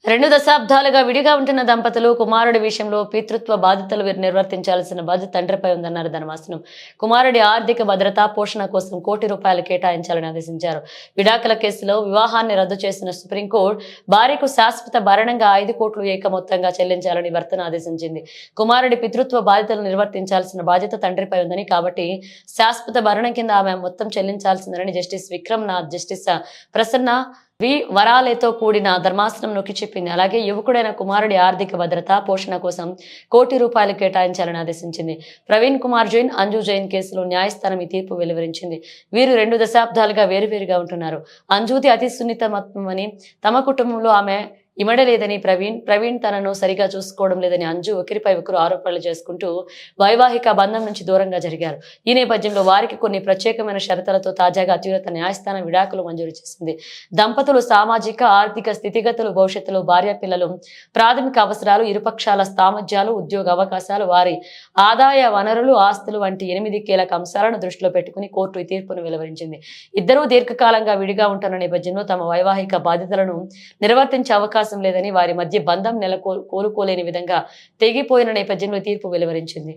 2 దశాబ్దాలుగా విడిగా ఉంటున్న దంపతులు కుమారుడి విషయంలో పితృత్వ బాధ్యతలు నిర్వర్తించాల్సిన బాధ్యత తండ్రిపై ఉందన్నారు ధర్మాసనం. కుమారుడి ఆర్థిక భద్రత, పోషణ కోసం ₹1 కోటి కేటాయించాలని ఆదేశించారు. విడాకుల కేసులో వివాహాన్ని రద్దు చేసిన సుప్రీంకోర్టు భార్యకు శాశ్వత భరణంగా 5 కోట్లు ఏకమొత్తంగా చెల్లించాలని భర్తను ఆదేశించింది. కుమారుడి పితృత్వ బాధ్యతలు నిర్వర్తించాల్సిన బాధ్యత తండ్రిపై ఉందని, కాబట్టి శాశ్వత భరణం కింద ఆమె మొత్తం చెల్లించాల్సిందని జస్టిస్ విక్రమ్నాథ్, జస్టిస్ ప్రసన్న వరాలతో కూడిన ధర్మాసనం నొక్కి చెప్పింది. అలాగే యువకుడైన కుమారుడి ఆర్థిక భద్రత, పోషణ కోసం ₹1 కోటి కేటాయించాలని ఆదేశించింది. ప్రవీణ్ కుమార్ జైన్, అంజు జైన్ కేసులో న్యాయస్థానం ఈ తీర్పు వెలువరించింది. వీరు 2 దశాబ్దాలుగా వేరువేరుగా ఉంటున్నారు. అంజుది అతి సున్నితమని, తమ కుటుంబంలో ఆమె ఇమడలేదని ప్రవీణ్ తనను సరిగా చూసుకోవడం లేదని అంజు ఒకరిపై ఒకరు ఆరోపణలు చేసుకుంటూ వైవాహిక బంధం నుంచి దూరంగా జరిగారు. ఈ నేపథ్యంలో వారికి కొన్ని ప్రత్యేకమైన షరతులతో తాజాగా అత్యున్నత న్యాయస్థానం విడాకులు మంజూరు చేసింది. దంపతులు సామాజిక, ఆర్థిక స్థితిగతులు, భవిష్యత్తులో భార్య పిల్లలు, ప్రాథమిక అవసరాలు, ఇరుపక్షాల సామర్థ్యాలు, ఉద్యోగ అవకాశాలు, వారి ఆదాయ వనరులు, ఆస్తులు వంటి 8 కీలక అంశాలను దృష్టిలో పెట్టుకుని కోర్టు ఈ తీర్పును వెలువరించింది. ఇద్దరూ దీర్ఘకాలంగా విడిగా ఉంటున్న నేపథ్యంలో తమ వైవాహిక బాధ్యతలను నిర్వర్తించే అవకాశం లేదని, వారి మధ్య బంధం కోలుకోలేని విధంగా తెగిపోయిన నేపథ్యంలో తీర్పు వెలువరించింది.